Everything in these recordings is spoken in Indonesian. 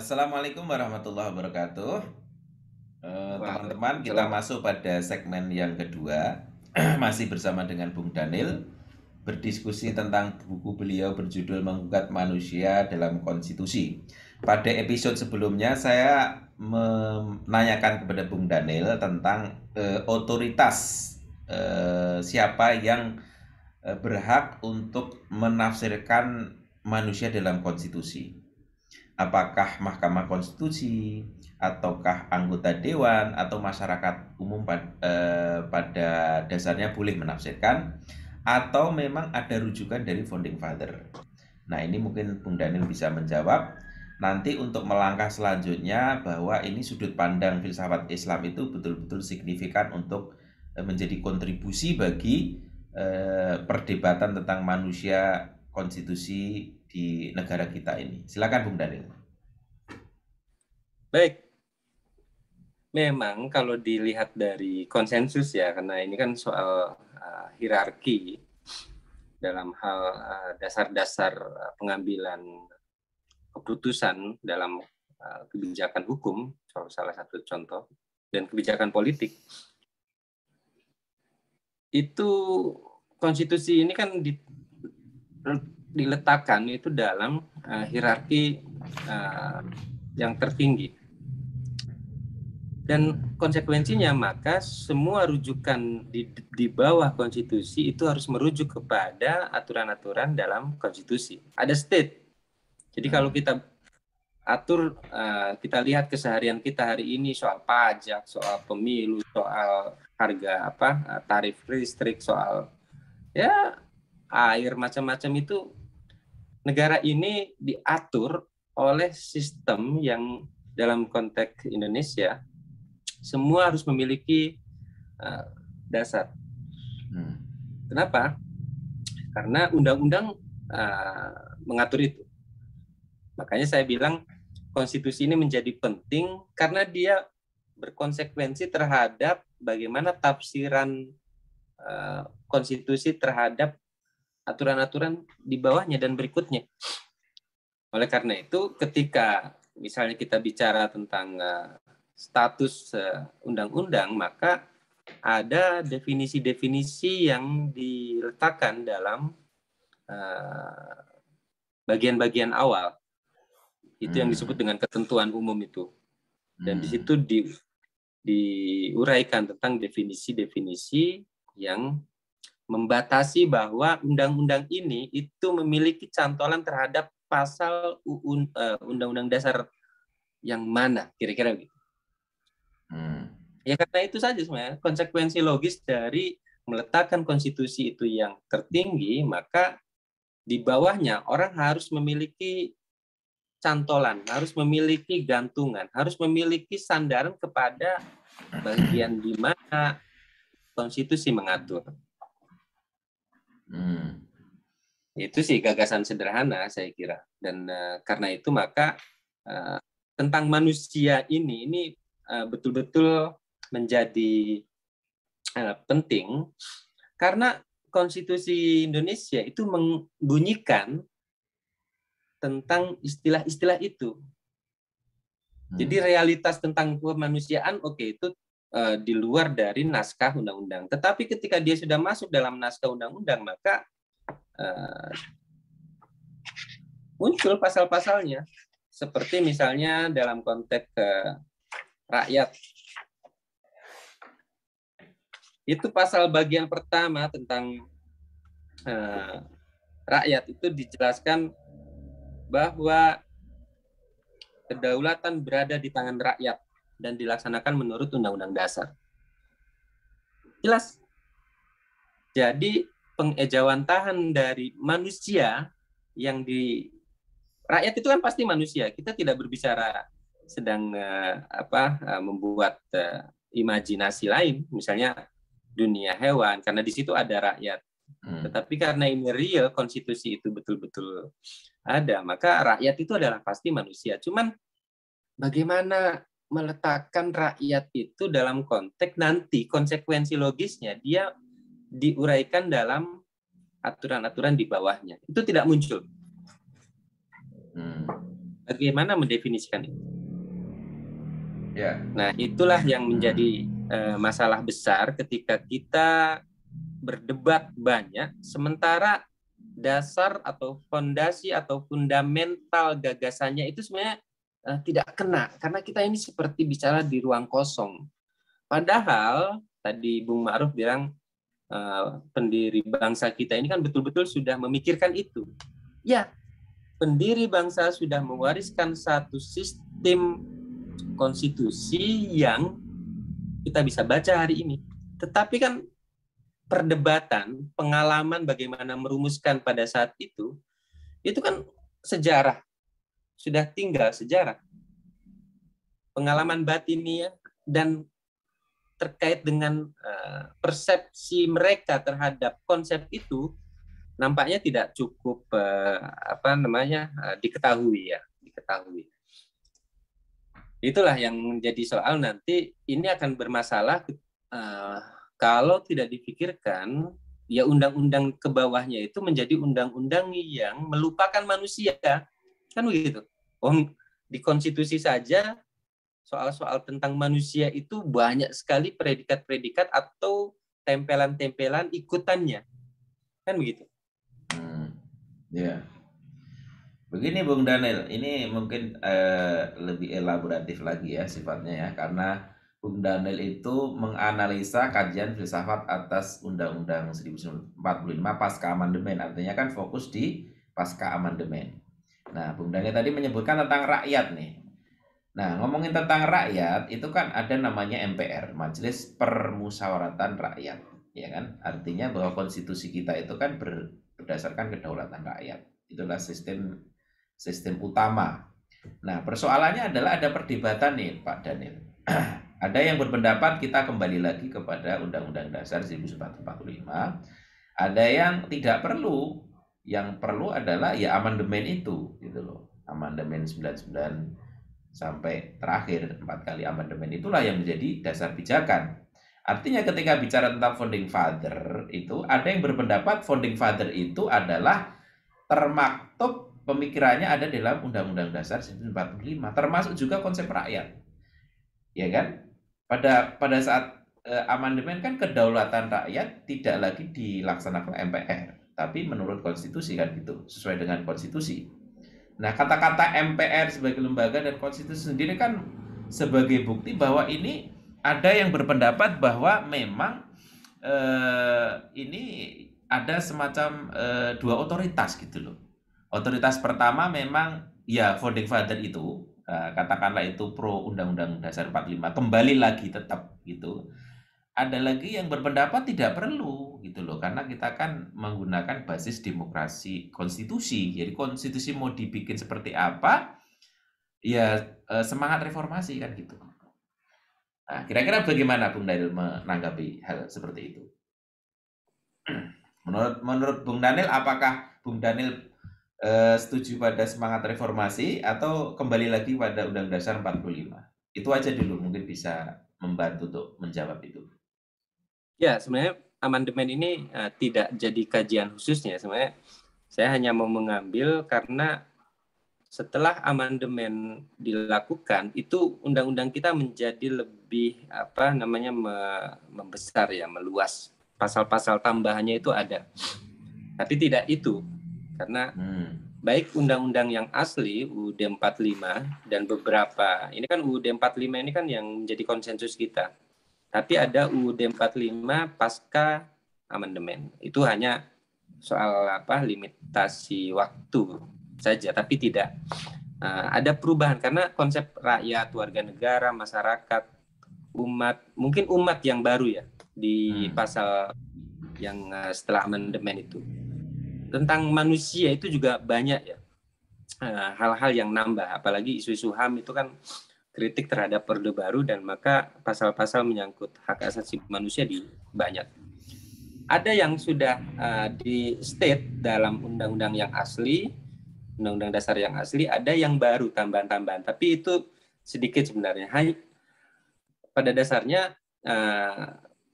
Assalamualaikum warahmatullahi wabarakatuh. Teman-teman, kita Waalaikumsalam. masuk pada segmen yang kedua. Masih bersama dengan Bung Daniel, berdiskusi tentang buku beliau berjudul Menggugat Manusia dalam Konstitusi. Pada episode sebelumnya, saya menanyakan kepada Bung Daniel tentang otoritas, siapa yang berhak untuk menafsirkan manusia dalam konstitusi. Apakah Mahkamah Konstitusi, ataukah anggota dewan, atau masyarakat umum pada dasarnya boleh menafsirkan, atau memang ada rujukan dari founding father. Nah, ini mungkin Bung Daniel bisa menjawab. Nanti untuk melangkah selanjutnya, bahwa ini sudut pandang filsafat Islam itu betul-betul signifikan untuk menjadi kontribusi bagi perdebatan tentang manusia konstitusi di negara kita ini. Silakan Bung Daniel. Baik, memang kalau dilihat dari konsensus ya, karena ini kan soal hierarki dalam hal dasar-dasar pengambilan keputusan dalam kebijakan hukum, salah satu contoh, dan kebijakan politik. Itu konstitusi ini kan diletakkan itu dalam hierarki yang tertinggi. Dan konsekuensinya maka semua rujukan di bawah konstitusi itu harus merujuk kepada aturan-aturan dalam konstitusi. Ada state. Jadi kalau kita atur, kita lihat keseharian kita hari ini soal pajak, soal pemilu, soal harga tarif listrik, soal ya air, macam-macam itu, negara ini diatur oleh sistem yang dalam konteks Indonesia semua harus memiliki dasar. Kenapa? Karena undang-undang mengatur itu. Makanya saya bilang konstitusi ini menjadi penting karena dia berkonsekuensi terhadap bagaimana tafsiran konstitusi terhadap aturan-aturan di bawahnya dan berikutnya. Oleh karena itu, ketika misalnya kita bicara tentang status undang-undang, maka ada definisi-definisi yang diletakkan dalam bagian-bagian awal. Itu yang disebut dengan ketentuan umum itu. Dan di situ diuraikan tentang definisi-definisi yang membatasi bahwa undang-undang ini itu memiliki cantolan terhadap pasal undang-undang dasar yang mana, kira-kira gitu. Ya karena itu saja sebenarnya konsekuensi logis dari meletakkan konstitusi itu yang tertinggi, maka di bawahnya orang harus memiliki cantolan, harus memiliki gantungan, harus memiliki sandaran kepada bagian di mana konstitusi mengatur. Itu sih gagasan sederhana saya kira. Dan karena itu maka tentang manusia ini betul-betul menjadi penting karena konstitusi Indonesia itu membunyikan tentang istilah-istilah itu. Jadi realitas tentang kemanusiaan itu di luar dari naskah undang-undang. Tetapi ketika dia sudah masuk dalam naskah undang-undang, maka muncul pasal-pasalnya. Seperti misalnya dalam konteks rakyat. Itu pasal bagian pertama tentang rakyat itu dijelaskan bahwa kedaulatan berada di tangan rakyat dan dilaksanakan menurut Undang-Undang Dasar. Jelas. Jadi pengejawantahan dari manusia yang di rakyat itu kan pasti manusia. Kita tidak berbicara sedang membuat imajinasi lain, misalnya dunia hewan, karena di situ ada rakyat. Tetapi karena ini real, konstitusi itu betul-betul ada, maka rakyat itu adalah pasti manusia. Cuman bagaimana meletakkan rakyat itu dalam konteks nanti konsekuensi logisnya dia diuraikan dalam aturan-aturan di bawahnya. Itu tidak muncul. Bagaimana mendefinisikan itu? Ya. Nah, itulah yang menjadi masalah besar ketika kita berdebat banyak, sementara dasar atau fondasi atau fundamental gagasannya itu sebenarnya tidak kena, karena kita ini seperti bicara di ruang kosong. Padahal tadi Bung Ma'ruf bilang pendiri bangsa kita ini kan betul-betul sudah memikirkan itu. Ya, pendiri bangsa sudah mewariskan satu sistem konstitusi yang kita bisa baca hari ini. Tetapi kan perdebatan, pengalaman bagaimana merumuskan pada saat itu kan sejarah, sudah tinggal sejarah. Pengalaman batinnya dan terkait dengan persepsi mereka terhadap konsep itu nampaknya tidak cukup diketahui. Itulah yang menjadi soal nanti ini akan bermasalah kalau tidak dipikirkan, ya undang-undang ke bawahnya itu menjadi undang-undang yang melupakan manusia. Kan begitu. Di konstitusi saja soal-soal tentang manusia itu banyak sekali predikat-predikat atau tempelan-tempelan ikutannya. Kan begitu. Ya. Begini Bung Daniel, ini mungkin lebih elaboratif lagi ya sifatnya ya, karena Bung Daniel itu menganalisa kajian filsafat atas Undang-Undang 1945 pasca amandemen, artinya kan fokus di pasca amandemen. Nah, Bung Daniel tadi menyebutkan tentang rakyat nih. Nah, ngomongin tentang rakyat, itu kan ada namanya MPR, Majelis Permusyawaratan Rakyat, ya kan? Artinya bahwa konstitusi kita itu kan berdasarkan kedaulatan rakyat. Itulah sistem utama. Nah, persoalannya adalah ada perdebatan nih, Pak Daniel. Ada yang berpendapat kita kembali lagi kepada Undang-Undang Dasar 1945. Ada yang tidak perlu. Yang perlu adalah ya amandemen itu, gitu loh. Amandemen 99 sampai terakhir 4 kali amandemen itulah yang menjadi dasar pijakan. Artinya ketika bicara tentang founding father itu ada yang berpendapat founding father itu adalah termaktub pemikirannya ada dalam Undang-Undang Dasar 1945, termasuk juga konsep rakyat. Ya kan? Pada saat amandemen kan kedaulatan rakyat tidak lagi dilaksanakan MPR, tapi menurut konstitusi kan gitu, sesuai dengan konstitusi. Nah, kata-kata MPR sebagai lembaga dan konstitusi sendiri kan sebagai bukti bahwa ini ada yang berpendapat bahwa memang ini ada semacam dua otoritas gitu loh. Otoritas pertama memang ya founding father itu, katakanlah itu pro Undang-Undang Dasar 45, kembali lagi tetap gitu. Ada lagi yang berpendapat tidak perlu gitu loh, karena kita kan menggunakan basis demokrasi konstitusi. Jadi konstitusi mau dibikin seperti apa, ya semangat reformasi kan gitu. Nah, kira-kira bagaimana Bung Daniel menanggapi hal seperti itu? Menurut Bung Daniel, apakah Bung Daniel setuju pada semangat reformasi atau kembali lagi pada Undang Dasar 45? Itu aja dulu, mungkin bisa membantu untuk menjawab itu. Ya, sebenarnya amandemen ini tidak jadi kajian khususnya. Sebenarnya saya hanya mau mengambil karena setelah amandemen dilakukan, itu undang-undang kita menjadi lebih membesar ya, meluas. Pasal-pasal tambahannya itu ada. Tapi tidak itu. Karena baik undang-undang yang asli UUD 45 dan beberapa, ini kan UUD 45 ini kan yang menjadi konsensus kita. Tapi ada UUD 45 pasca amandemen. Itu hanya soal limitasi waktu saja, tapi tidak ada perubahan karena konsep rakyat, warga negara, masyarakat, umat, mungkin umat yang baru ya di pasal yang setelah amandemen itu. Tentang manusia itu juga banyak ya hal-hal yang nambah, apalagi isu-isu HAM itu kan kritik terhadap Orde Baru dan maka pasal-pasal menyangkut hak asasi manusia di banyak. Ada yang sudah di state dalam undang-undang yang asli, undang-undang dasar yang asli, ada yang baru tambahan-tambahan, tapi itu sedikit sebenarnya. Pada dasarnya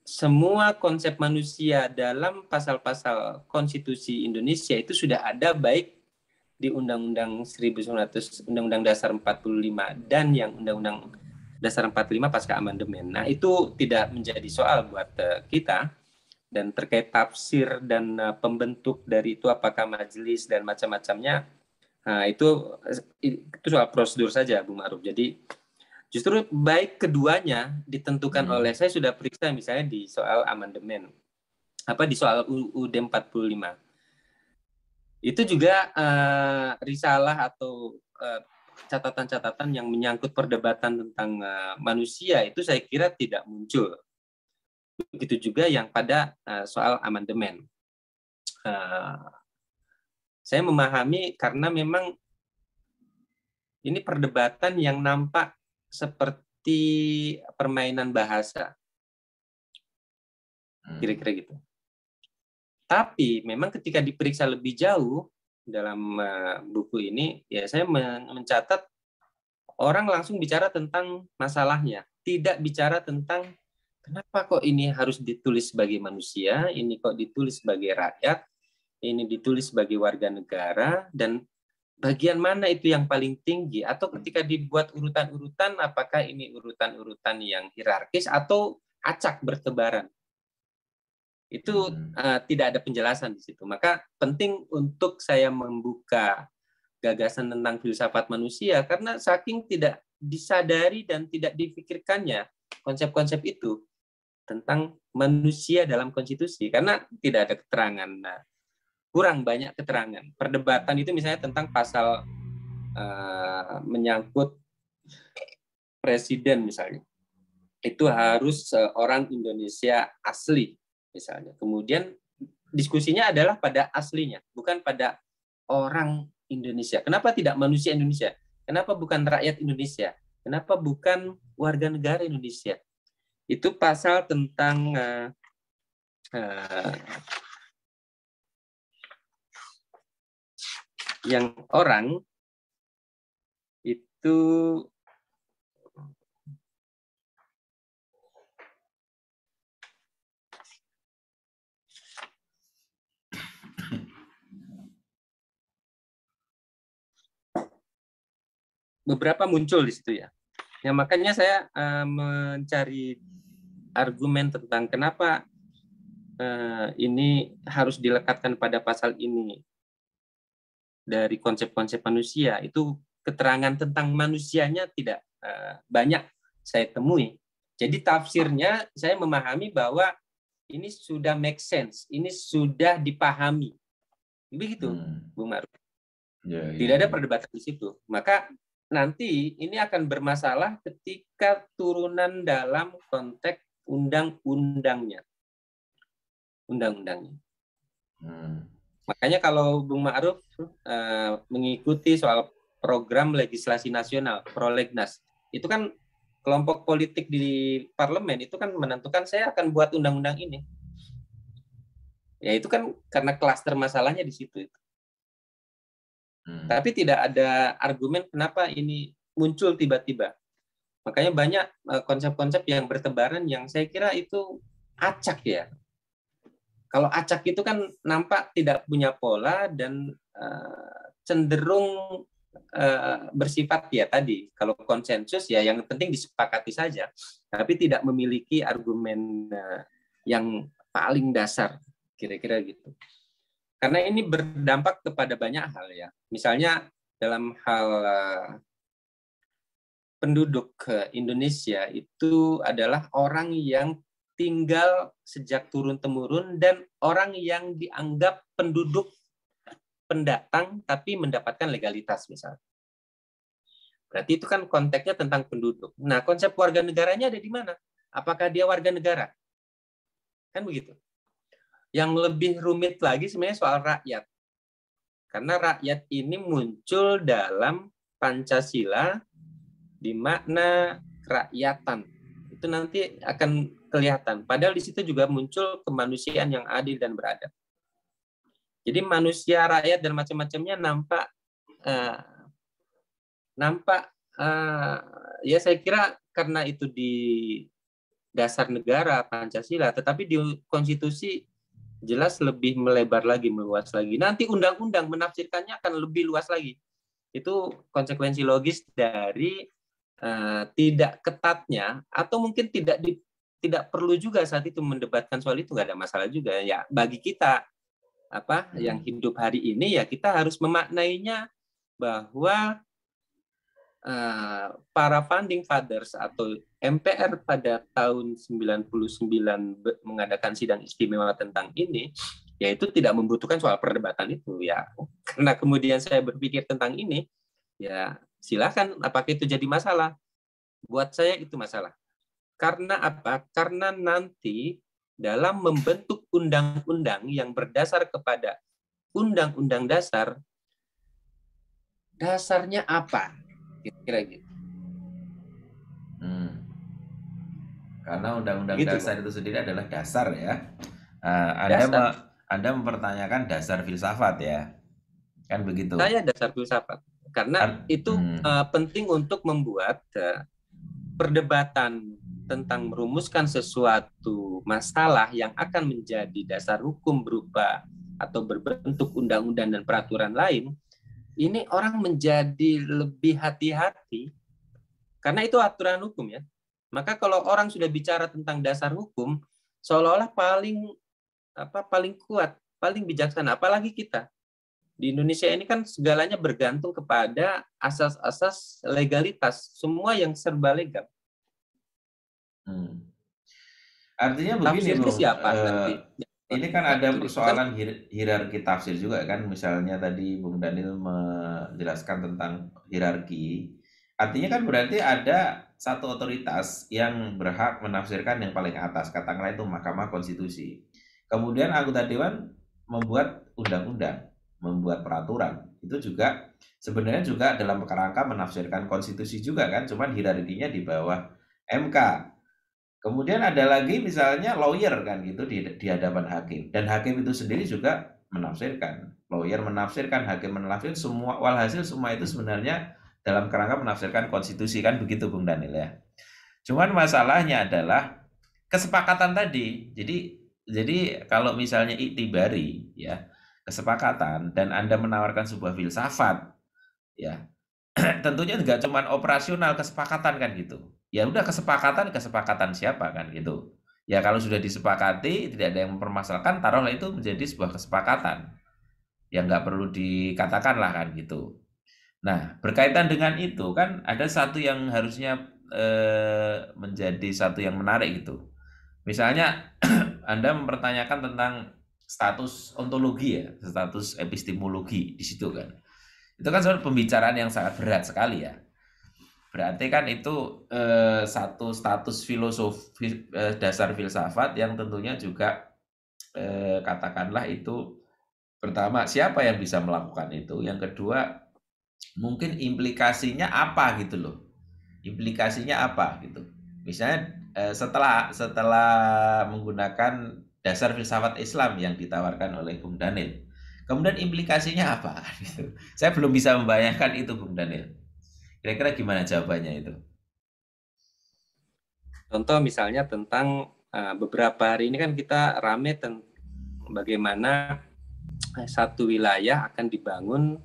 semua konsep manusia dalam pasal-pasal konstitusi Indonesia itu sudah ada baik di Undang-Undang 1900 Undang-Undang Dasar 45 dan yang Undang-Undang Dasar 45 pasca amandemen. Nah, itu tidak menjadi soal buat kita, dan terkait tafsir dan pembentuk dari itu apakah majelis dan macam-macamnya, itu soal prosedur saja, Bung Ma'ruf. Jadi justru baik keduanya ditentukan oleh, saya sudah periksa misalnya di soal amandemen, di soal UUD 45. Itu juga risalah atau catatan-catatan yang menyangkut perdebatan tentang manusia itu saya kira tidak muncul. Begitu juga yang pada soal amandemen. Saya memahami karena memang ini perdebatan yang nampak seperti permainan bahasa. Kira-kira gitu. Tapi memang ketika diperiksa lebih jauh dalam buku ini, ya saya mencatat orang langsung bicara tentang masalahnya, tidak bicara tentang kenapa kok ini harus ditulis sebagai manusia, ini kok ditulis sebagai rakyat, ini ditulis sebagai warga negara, dan bagian mana itu yang paling tinggi, atau ketika dibuat urutan-urutan, apakah ini urutan-urutan yang hierarkis atau acak bertebaran. Itu tidak ada penjelasan di situ. Maka penting untuk saya membuka gagasan tentang filsafat manusia karena saking tidak disadari dan tidak difikirkannya konsep-konsep itu tentang manusia dalam konstitusi, karena tidak ada keterangan. Nah, kurang banyak keterangan. Perdebatan itu misalnya tentang pasal menyangkut presiden misalnya. Itu harus orang Indonesia asli misalnya. Kemudian diskusinya adalah pada aslinya, bukan pada orang Indonesia. Kenapa tidak manusia Indonesia? Kenapa bukan rakyat Indonesia? Kenapa bukan warga negara Indonesia? Itu pasal tentang yang orang itu beberapa muncul di situ ya. Ya makanya saya mencari argumen tentang kenapa ini harus dilekatkan pada pasal ini dari konsep-konsep manusia. Itu keterangan tentang manusianya tidak banyak saya temui. Jadi tafsirnya saya memahami bahwa ini sudah make sense, ini sudah dipahami. Begitu, Bung Maruf. Tidak ada perdebatan di situ. Maka nanti ini akan bermasalah ketika turunan dalam konteks undang-undangnya. Makanya kalau Bung Ma'ruf mengikuti soal program legislasi nasional, Prolegnas, itu kan kelompok politik di parlemen itu kan menentukan saya akan buat undang-undang ini. Ya itu kan karena klaster masalahnya di situ. Tapi tidak ada argumen kenapa ini muncul tiba-tiba. Makanya banyak konsep-konsep yang bertebaran yang saya kira itu acak ya. Kalau acak itu kan nampak tidak punya pola dan cenderung bersifat ya tadi. Kalau konsensus ya yang penting disepakati saja. Tapi tidak memiliki argumen yang paling dasar. Kira-kira gitu. Karena ini berdampak kepada banyak hal ya. Misalnya dalam hal penduduk Indonesia itu adalah orang yang tinggal sejak turun-temurun dan orang yang dianggap penduduk pendatang tapi mendapatkan legalitas misalnya. Berarti itu kan konteksnya tentang penduduk. Nah, konsep warga negaranya ada di mana? Apakah dia warga negara? Kan begitu. Yang lebih rumit lagi sebenarnya soal rakyat. Karena rakyat ini muncul dalam Pancasila di makna kerakyatan. Itu nanti akan kelihatan. Padahal di situ juga muncul kemanusiaan yang adil dan beradab. Jadi manusia, rakyat, dan macam-macamnya nampak ya saya kira karena itu di dasar negara Pancasila, tetapi di konstitusi jelas lebih melebar lagi, meluas lagi. Nanti undang-undang menafsirkannya akan lebih luas lagi. Itu konsekuensi logis dari tidak ketatnya, atau mungkin tidak perlu juga saat itu mendebatkan soal itu, nggak ada masalah juga ya bagi kita yang hidup hari ini. Ya kita harus memaknainya bahwa para founding fathers atau MPR pada tahun 99 mengadakan sidang istimewa tentang ini, yaitu tidak membutuhkan soal perdebatan itu ya. Karena kemudian saya berpikir tentang ini, ya silakan, apakah itu jadi masalah? Buat saya itu masalah. Karena apa? Karena nanti dalam membentuk undang-undang yang berdasar kepada undang-undang dasar, dasarnya apa? Kira-kira gitu. Karena undang-undang Gitu, dasar Bang. itu sendiri adalah dasar ya. Dasar. Anda mempertanyakan dasar filsafat ya, kan begitu. Saya dasar filsafat. Karena itu penting untuk membuat perdebatan tentang merumuskan sesuatu masalah yang akan menjadi dasar hukum berupa atau berbentuk undang-undang dan peraturan lain. Ini orang menjadi lebih hati-hati karena itu aturan hukum ya. Maka kalau orang sudah bicara tentang dasar hukum, seolah-olah paling kuat, paling bijaksana. Apalagi kita di Indonesia ini kan segalanya bergantung kepada asas-asas legalitas, semua yang serba legal. Artinya begini, Bung. Siapa nanti? Ini kan ada persoalan hierarki tafsir juga kan. Misalnya tadi Bung Daniel menjelaskan tentang hierarki. Artinya kan berarti ada satu otoritas yang berhak menafsirkan yang paling atas. Katakanlah itu Mahkamah Konstitusi. Kemudian anggota dewan membuat undang-undang, membuat peraturan. Itu juga sebenarnya juga dalam kerangka menafsirkan konstitusi juga kan. Cuman hierarkinya di bawah MK. Kemudian ada lagi misalnya lawyer kan gitu di hadapan hakim, dan hakim itu sendiri juga menafsirkan, lawyer menafsirkan, hakim menafsirkan, semua walhasil semua itu sebenarnya dalam kerangka menafsirkan konstitusi kan begitu Bung Daniel ya. Cuman masalahnya adalah kesepakatan tadi. Jadi kalau misalnya iktibari ya, kesepakatan dan Anda menawarkan sebuah filsafat ya, tentunya nggak cuma operasional kesepakatan kan gitu. Ya udah kesepakatan siapa kan gitu. Ya kalau sudah disepakati tidak ada yang mempermasalahkan, taruhlah itu menjadi sebuah kesepakatan yang nggak perlu dikatakan lah kan gitu. Nah berkaitan dengan itu kan ada satu yang harusnya menjadi satu yang menarik gitu. Misalnya Anda mempertanyakan tentang status ontologi ya, status epistemologi di situ kan. Itu kan soal pembicaraan yang sangat berat sekali ya. Berarti kan itu satu status filosofi dasar filsafat yang tentunya juga katakanlah itu pertama siapa yang bisa melakukan itu, yang kedua mungkin implikasinya apa gitu loh, implikasinya apa gitu. Misalnya setelah menggunakan dasar filsafat Islam yang ditawarkan oleh Bung Daniel, kemudian implikasinya apa gitu. Saya belum bisa membayangkan itu Bung Daniel. Kira-kira gimana jawabannya itu? Contoh misalnya tentang beberapa hari ini kan kita rame tentang bagaimana satu wilayah akan dibangun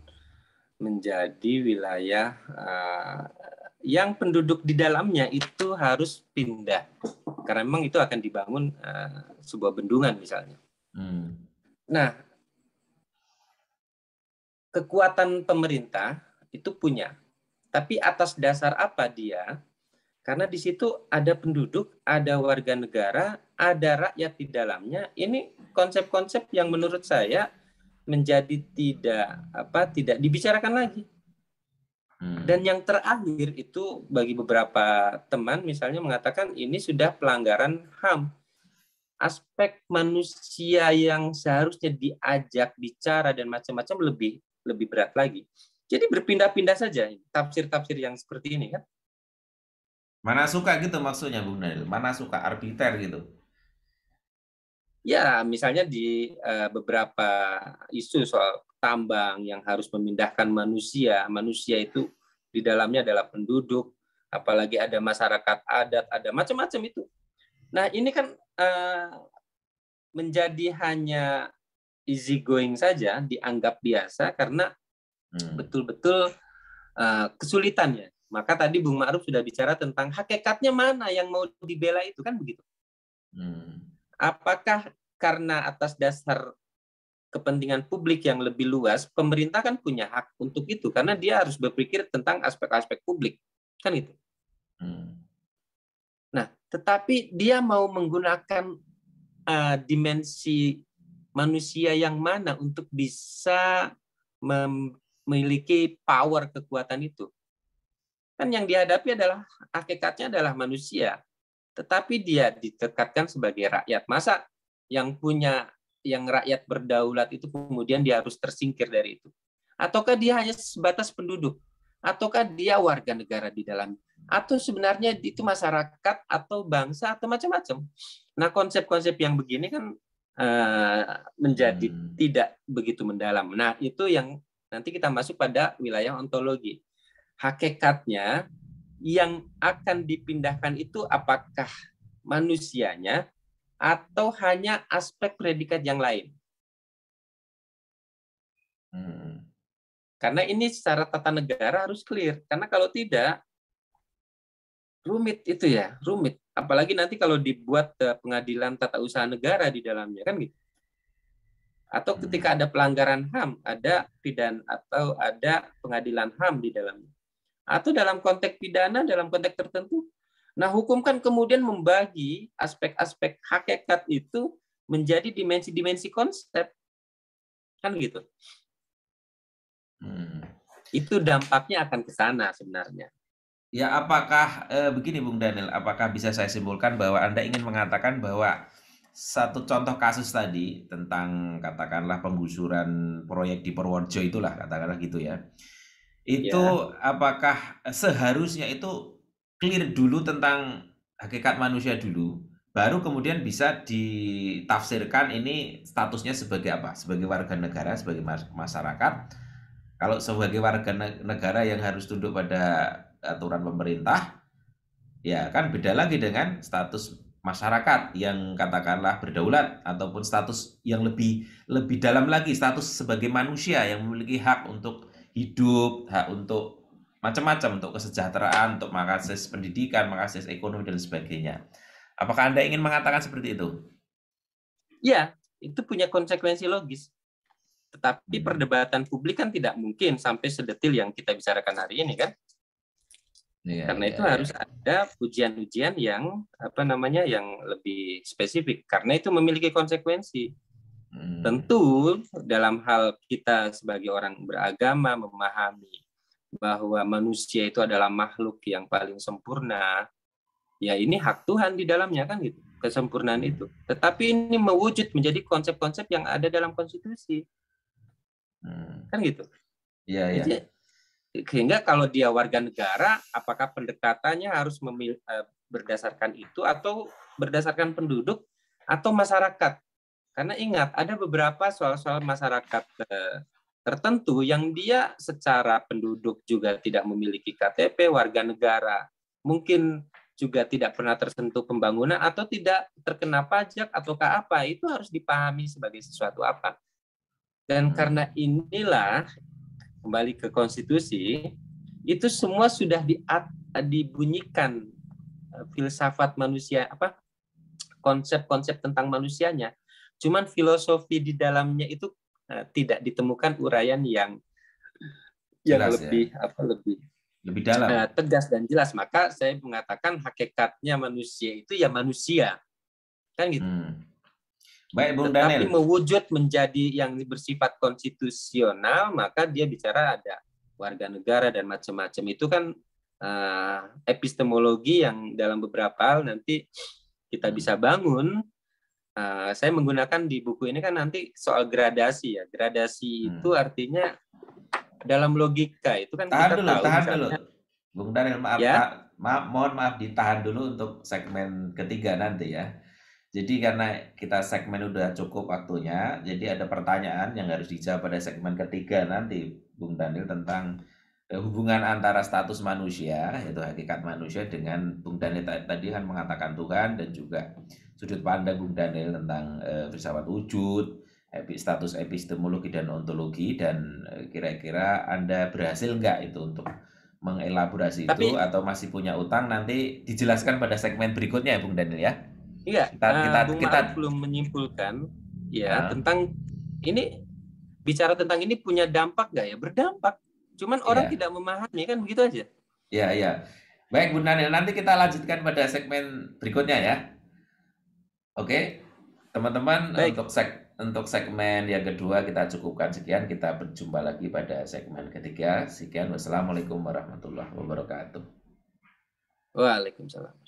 menjadi wilayah yang penduduk di dalamnya itu harus pindah. Karena memang itu akan dibangun sebuah bendungan misalnya. Nah, kekuatan pemerintah itu punya. Tapi atas dasar apa dia? Karena di situ ada penduduk, ada warga negara, ada rakyat di dalamnya. Ini konsep-konsep yang menurut saya menjadi tidak dibicarakan lagi. Dan yang terakhir itu bagi beberapa teman misalnya mengatakan ini sudah pelanggaran HAM. Aspek manusia yang seharusnya diajak bicara dan macam-macam lebih berat lagi. Jadi berpindah-pindah saja tafsir-tafsir yang seperti ini kan. Mana suka gitu maksudnya Bung Daniel? Mana suka arbiter gitu? Ya, misalnya di beberapa isu soal tambang yang harus memindahkan manusia itu di dalamnya adalah penduduk, apalagi ada masyarakat adat, ada macam-macam itu. Nah, ini kan menjadi hanya easy going saja, dianggap biasa karena betul-betul kesulitannya. Maka tadi Bung Ma'ruf sudah bicara tentang hakikatnya mana yang mau dibela itu, kan begitu. Apakah karena atas dasar kepentingan publik yang lebih luas, pemerintah kan punya hak untuk itu karena dia harus berpikir tentang aspek-aspek publik, kan itu. Nah, tetapi dia mau menggunakan dimensi manusia yang mana untuk bisa memiliki power kekuatan itu. Kan yang dihadapi adalah hakikatnya adalah manusia, tetapi dia ditekatkan sebagai rakyat. Masa yang rakyat berdaulat itu kemudian dia harus tersingkir dari itu? Ataukah dia hanya sebatas penduduk? Ataukah dia warga negara di dalam? Atau sebenarnya itu masyarakat atau bangsa atau macam-macam? Nah, konsep-konsep yang begini kan menjadi tidak begitu mendalam. Nah, itu yang nanti kita masuk pada wilayah ontologi. Hakikatnya yang akan dipindahkan itu apakah manusianya atau hanya aspek predikat yang lain? Karena ini secara tata negara harus clear. Karena kalau tidak, rumit itu ya, rumit. Apalagi nanti kalau dibuat pengadilan tata usaha negara di dalamnya, kan gitu. Atau ketika ada pelanggaran HAM, ada pidana atau ada pengadilan HAM di dalamnya. Atau dalam konteks pidana, dalam konteks tertentu. Nah, hukum kan kemudian membagi aspek-aspek hakikat itu menjadi dimensi-dimensi konsep. Kan gitu. Itu dampaknya akan ke sana sebenarnya. Ya, apakah begini Bung Daniel, apakah bisa saya simpulkan bahwa Anda ingin mengatakan bahwa satu contoh kasus tadi tentang katakanlah penggusuran proyek di Purworejo itulah, katakanlah gitu ya. Itu apakah seharusnya itu clear dulu tentang hakikat manusia dulu, baru kemudian bisa ditafsirkan ini statusnya sebagai apa? Sebagai warga negara, sebagai masyarakat. Kalau sebagai warga negara yang harus tunduk pada aturan pemerintah, ya kan beda lagi dengan status masyarakat yang katakanlah berdaulat ataupun status yang lebih dalam lagi, status sebagai manusia yang memiliki hak untuk hidup, hak untuk macam-macam, untuk kesejahteraan, untuk mengakses pendidikan, mengakses ekonomi dan sebagainya. Apakah Anda ingin mengatakan seperti itu? Ya, itu punya konsekuensi logis. Tetapi perdebatan publik kan tidak mungkin sampai sedetil yang kita bicarakan hari ini kan. Karena itu harus ada ujian-ujian yang yang lebih spesifik karena itu memiliki konsekuensi. Tentu dalam hal kita sebagai orang beragama memahami bahwa manusia itu adalah makhluk yang paling sempurna, ya ini hak Tuhan di dalamnya kan gitu, kesempurnaan itu. Tetapi ini mewujud menjadi konsep-konsep yang ada dalam konstitusi. Kan gitu. Iya, iya. Sehingga kalau dia warga negara, apakah pendekatannya harus berdasarkan itu atau berdasarkan penduduk atau masyarakat? Karena ingat, ada beberapa soal-soal masyarakat tertentu yang dia secara penduduk juga tidak memiliki KTP, warga negara, mungkin juga tidak pernah tersentuh pembangunan atau tidak terkena pajak ataukah apa, itu harus dipahami sebagai sesuatu apa. Dan karena inilah, kembali ke konstitusi, itu semua sudah dibunyikan filsafat manusia, konsep-konsep tentang manusianya. Cuman filosofi di dalamnya itu tidak ditemukan uraian yang jelas, lebih dalam, tegas dan jelas. Maka saya mengatakan hakikatnya manusia itu ya manusia, kan gitu. Baik, Bung Tapi Daniel. mewujud menjadi yang bersifat konstitusional, maka dia bicara ada warga negara dan macam-macam. Itu kan epistemologi yang dalam beberapa hal nanti kita bisa bangun. Saya menggunakan di buku ini kan nanti soal gradasi ya. Gradasi itu artinya dalam logika itu kan tahan kita dulu, tahu dulu. Bung Daniel, mohon maaf ditahan dulu untuk segmen ketiga nanti ya. Jadi karena kita segmen udah cukup waktunya, jadi ada pertanyaan yang harus dijawab pada segmen ketiga nanti, Bung Daniel, tentang hubungan antara status manusia, yaitu hakikat manusia, dengan Bung Daniel tadi kan mengatakan Tuhan, dan juga sudut pandang Bung Daniel tentang filsafat wujud, status epistemologi dan ontologi. Dan kira-kira Anda berhasil nggak itu untuk mengelaborasi itu, Tapi atau masih punya utang? Nanti dijelaskan pada segmen berikutnya ya Bung Daniel ya. iya, Bung Kita Ma'ruf belum menyimpulkan ya uh, tentang ini, bicara tentang ini punya dampak nggak ya? Berdampak. Cuman orang ya, tidak memahami, kan begitu aja. ya. Baik Bung Daniel, nanti kita lanjutkan pada segmen berikutnya ya. Oke, teman-teman, Baik. untuk segmen yang kedua kita cukupkan sekian. Kita berjumpa lagi pada segmen ketiga. Sekian, wassalamualaikum warahmatullahi wabarakatuh. Waalaikumsalam.